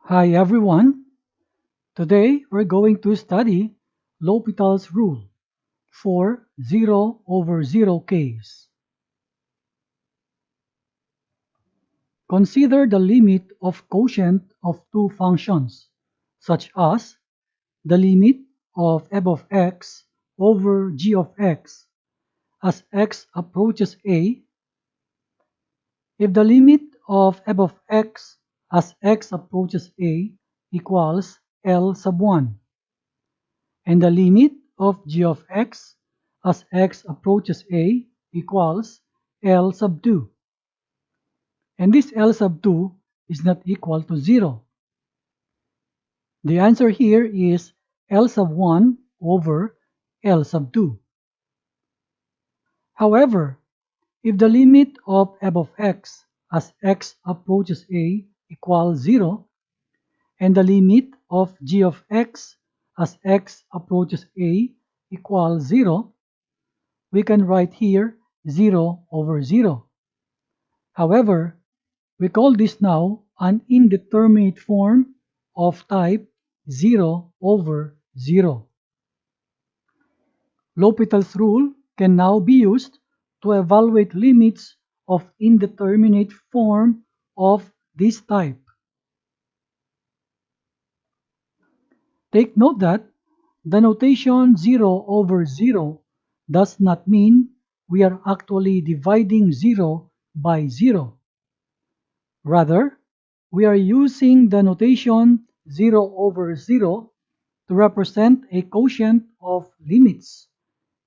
Hi everyone. Today we're going to study L'Hôpital's rule for 0 over 0 case. Consider the limit of quotient of two functions, such as the limit of f of x over g of x as x approaches a. If the limit of f of x as x approaches a equals L sub 1, and the limit of g of x as x approaches a equals L sub 2. And this L sub 2 is not equal to 0. The answer here is L sub 1 over L sub 2. However, if the limit of f of x as x approaches a equals 0, and the limit of g of x as x approaches a equals 0, we can write here 0 over 0. However, we call this now an indeterminate form of type 0 over 0. L'Hôpital's rule can now be used to evaluate limits of indeterminate form of this type. Take note that the notation 0 over 0 does not mean we are actually dividing 0 by 0. Rather, we are using the notation 0 over 0 to represent a quotient of limits,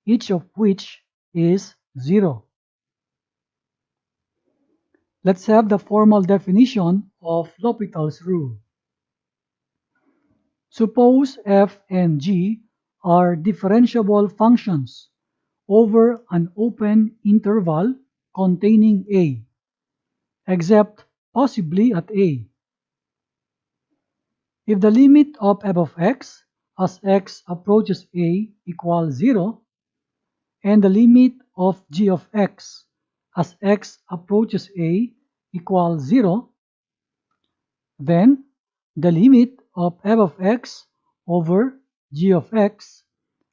each of which is 0. Let's have the formal definition of L'Hôpital's rule. Suppose f and g are differentiable functions over an open interval containing a, except possibly at a. If the limit of f of x as x approaches a equals 0, and the limit of g of x as x approaches a equals 0, then the limit of f of x over g of x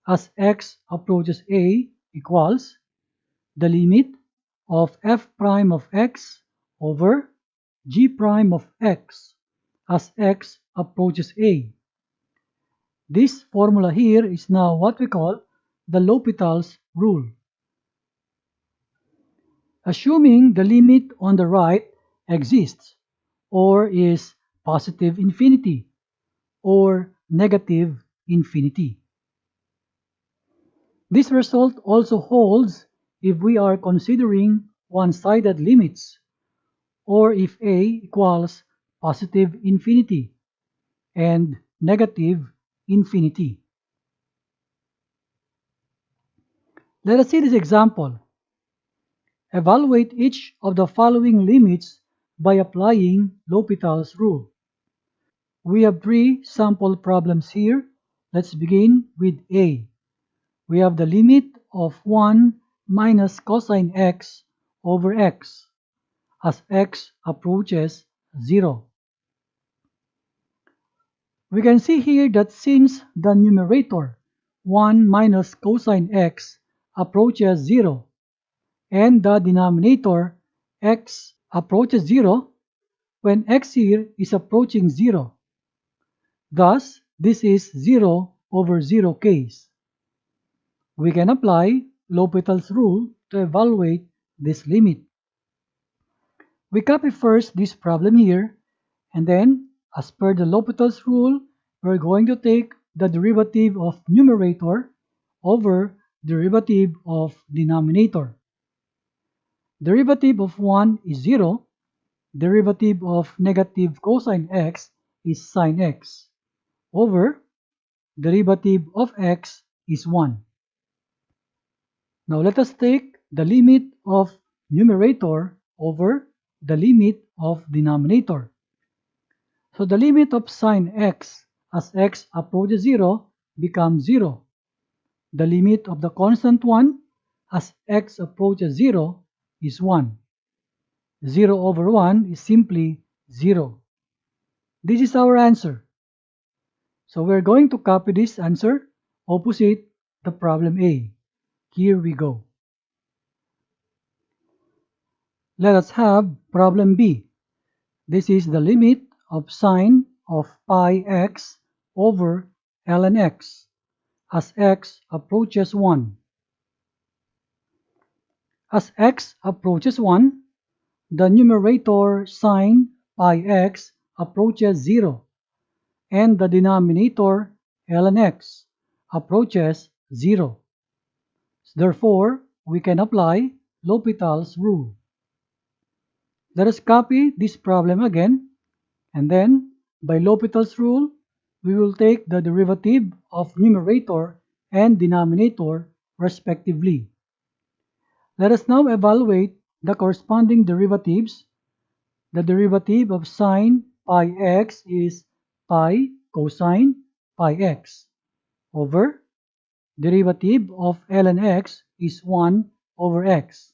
as x approaches a equals the limit of f prime of x over g prime of x as x approaches a. This formula here is now what we call the L'Hôpital's rule. Assuming the limit on the right exists, or is positive infinity, or negative infinity. This result also holds if we are considering one-sided limits, or if a equals positive infinity and negative infinity. Let us see this example. Evaluate each of the following limits by applying L'Hôpital's rule. We have 3 sample problems here. Let's begin with A. We have the limit of 1 minus cosine x over x as x approaches 0. We can see here that since the numerator 1 minus cosine x approaches 0 and the denominator x approaches 0, when x here is approaching 0. Thus, this is 0 over 0 case. We can apply L'Hôpital's rule to evaluate this limit. We copy first this problem here, and then, as per the L'Hôpital's rule, we're going to take the derivative of numerator over derivative of denominator. Derivative of 1 is 0. Derivative of negative cosine x is sine x, over derivative of x is 1. Now let us take the limit of numerator over the limit of denominator. So the limit of sine x as x approaches 0 becomes 0. The limit of the constant 1 as x approaches 0 is 1. 0 over 1 is simply 0. This is our answer. So we're going to copy this answer opposite the problem A. Here we go. Let us have problem B. This is the limit of sine of pi x over ln x as x approaches 1. As x approaches 1, the numerator sine pi x approaches 0 and the denominator ln x approaches 0. Therefore, we can apply L'Hopital's rule. Let us copy this problem again, and then by L'Hopital's rule, we will take the derivative of numerator and denominator respectively. Let us now evaluate the corresponding derivatives. The derivative of sine pi x is pi cosine pi x over derivative of ln x is 1 over x.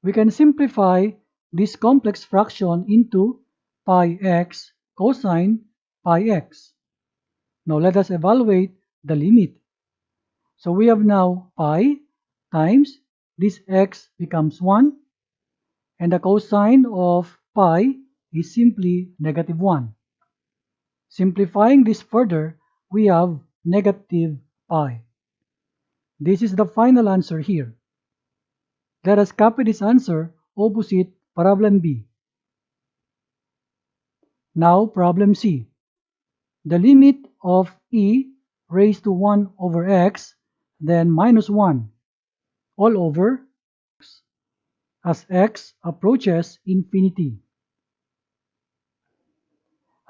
We can simplify this complex fraction into pi x cosine pi x. Now let us evaluate the limit. So we have now pi times this x becomes 1, and the cosine of pi is simply negative 1. Simplifying this further, we have negative pi. This is the final answer here. Let us copy this answer opposite problem B. Now problem C. The limit of e raised to 1 over x, then minus 1, all over x, as x approaches infinity.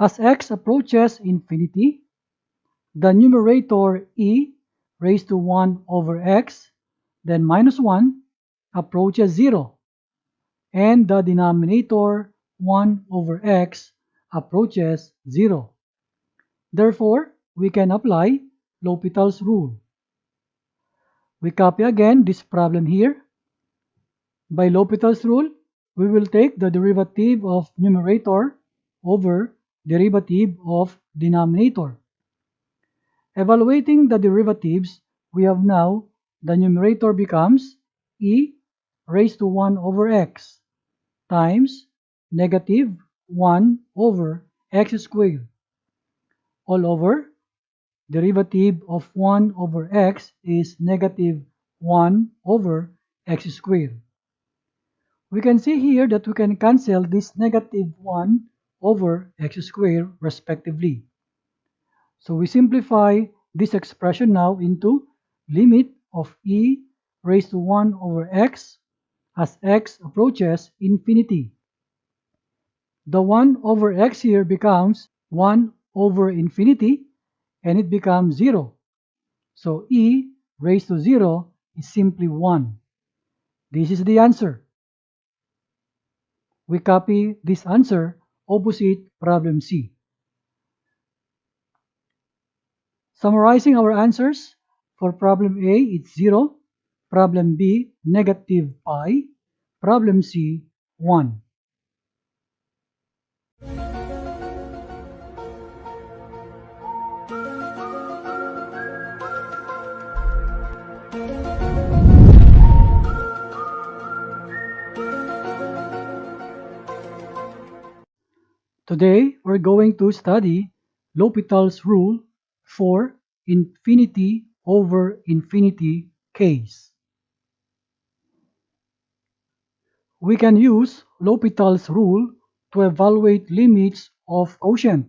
As x approaches infinity, the numerator e raised to 1 over x, then minus 1, approaches 0, and the denominator 1 over x approaches 0. Therefore, we can apply L'Hopital's rule. We copy again this problem here. By L'Hopital's rule, we will take the derivative of numerator over derivative of denominator. Evaluating the derivatives, we have now the numerator becomes e raised to 1 over x times negative 1 over x squared, all over derivative of 1 over x is negative 1 over x squared. We can see here that we can cancel this negative 1 over x squared respectively. So we simplify this expression now into limit of e raised to 1 over x as x approaches infinity. The 1 over x here becomes 1 over infinity, and it becomes 0. So e raised to 0 is simply 1. This is the answer. We copy this answer opposite problem C. Summarizing our answers, for problem A, it's 0, problem B, negative pi, problem C, 1. Today, we're going to study L'Hopital's rule for infinity over infinity case. We can use L'Hopital's rule to evaluate limits of quotient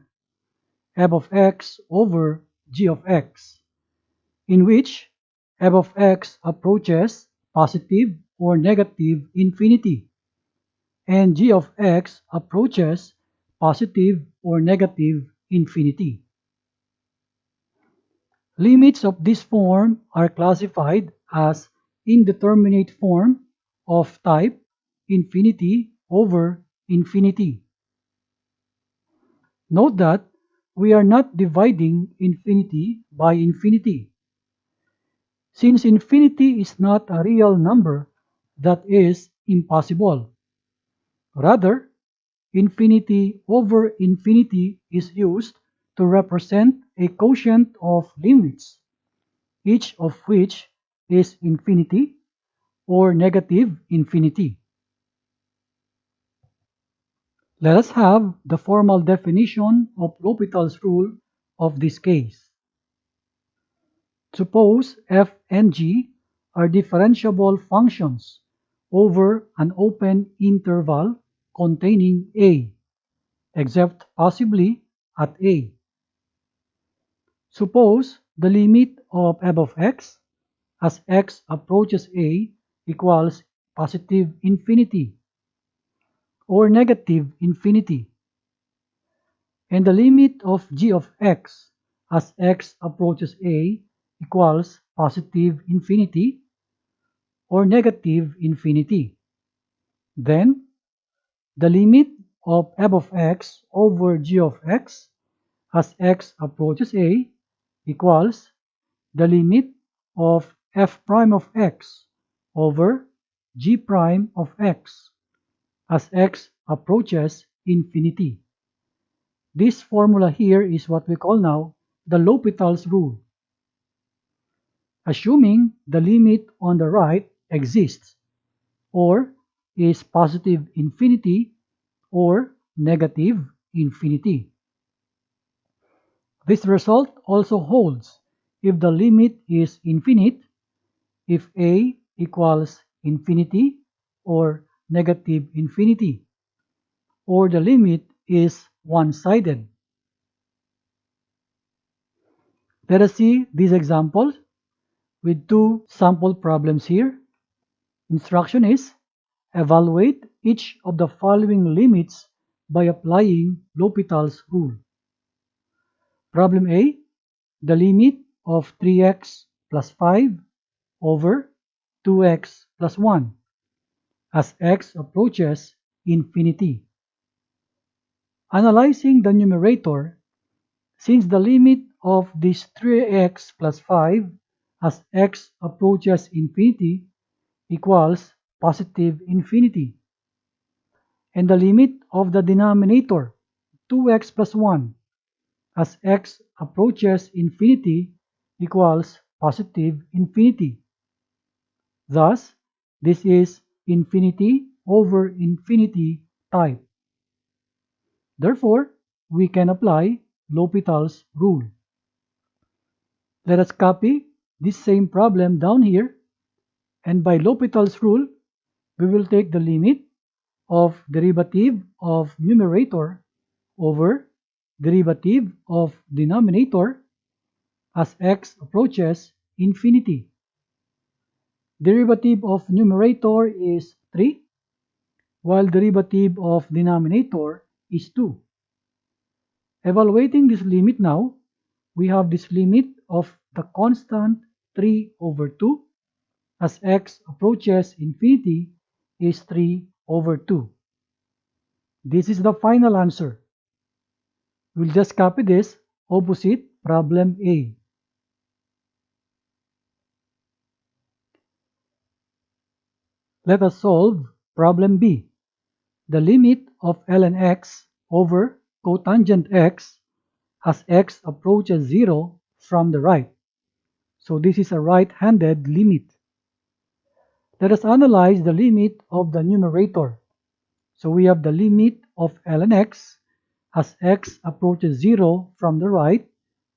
f of x over g of x, in which f of x approaches positive or negative infinity, and g of x approaches positive or negative infinity. Limits of this form are classified as indeterminate form of type infinity over infinity. Note that we are not dividing infinity by infinity. Since infinity is not a real number, that is impossible. Rather, infinity over infinity is used to represent a quotient of limits, each of which is infinity or negative infinity. Let us have the formal definition of L'Hopital's rule of this case. Suppose f and g are differentiable functions over an open interval containing a, except possibly at a. Suppose the limit of f of x as x approaches a equals positive infinity or negative infinity, and the limit of g of x as x approaches a equals positive infinity or negative infinity. Then, the limit of f of x over g of x as x approaches a equals the limit of f prime of x over g prime of x as x approaches infinity. This formula here is what we call now the L'Hopital's rule. Assuming the limit on the right exists, or is positive infinity or negative infinity. This result also holds if the limit is infinite, if a equals infinity or negative infinity, or the limit is one-sided. Let us see these examples with two sample problems here. Instruction is, evaluate each of the following limits by applying L'Hopital's rule. Problem A, the limit of 3x plus 5 over 2x plus 1 as x approaches infinity. Analyzing the numerator, since the limit of this 3x plus 5 as x approaches infinity equals positive infinity, and the limit of the denominator 2x plus 1 as x approaches infinity equals positive infinity. Thus, this is infinity over infinity type. Therefore, we can apply L'Hopital's rule. Let us copy this same problem down here, and by L'Hopital's rule, we will take the limit of derivative of numerator over derivative of denominator as x approaches infinity. Derivative of numerator is 3, while derivative of denominator is 2. Evaluating this limit now, we have this limit of the constant 3 over 2 as x approaches infinity is 3 over 2. This is the final answer. We'll just copy this opposite problem A. Let us solve problem B. The limit of ln x over cotangent x as x approaches 0 from the right. So this is a right-handed limit. Let us analyze the limit of the numerator. So we have the limit of ln x as x approaches 0 from the right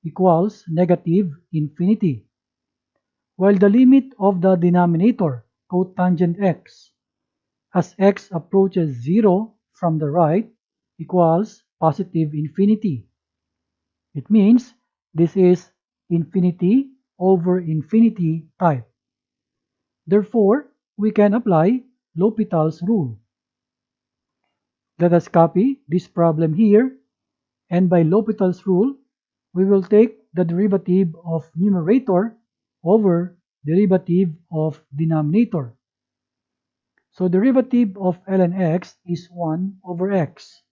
equals negative infinity, while the limit of the denominator, cotangent x, as x approaches 0 from the right equals positive infinity. It means this is infinity over infinity type. Therefore, we can apply L'Hopital's rule. Let us copy this problem here, and by L'Hopital's rule, we will take the derivative of numerator over derivative of denominator. So derivative of ln x is 1 over x,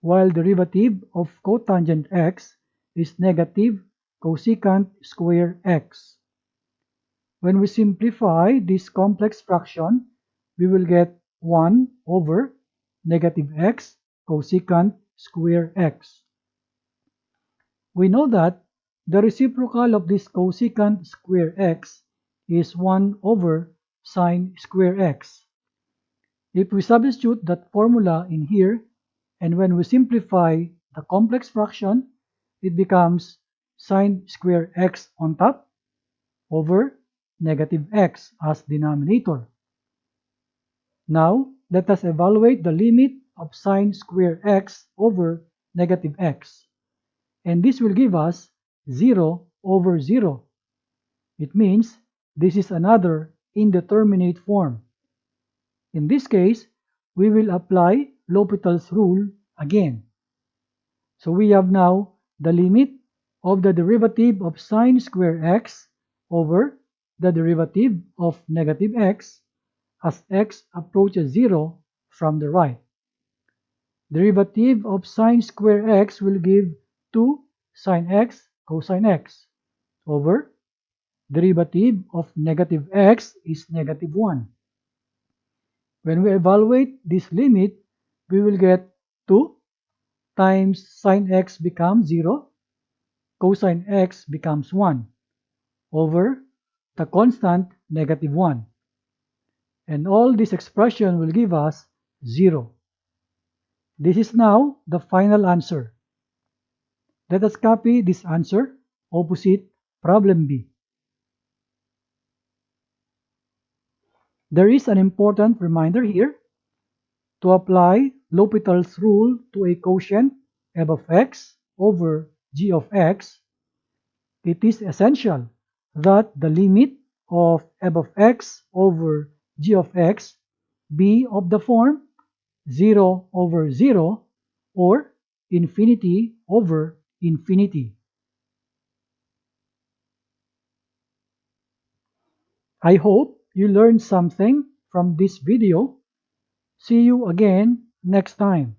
while derivative of cotangent x is negative cosecant square x. When we simplify this complex fraction, we will get 1 over negative x cosecant square x. We know that the reciprocal of this cosecant square x is 1 over sine square x. If we substitute that formula in here, and when we simplify the complex fraction, it becomes sine square x on top over negative x as denominator. Now, let us evaluate the limit of sine square x over negative x. And this will give us 0 over 0. It means this is another indeterminate form. In this case, we will apply L'Hopital's rule again. So we have now the limit of the derivative of sine square x over the derivative of negative x as x approaches 0 from the right. Derivative of sine square x will give 2 sine x cosine x over derivative of negative x is negative 1. When we evaluate this limit, we will get 2 times sine x becomes 0, cosine x becomes 1 over the constant negative 1. And all this expression will give us 0. This is now the final answer. Let us copy this answer opposite problem B. There is an important reminder here. To apply L'Hopital's rule to a quotient f of x over g of x, it is essential that the limit of f of x over g of x be of the form 0 over 0 or infinity over infinity. I hope you learned something from this video. See you again next time.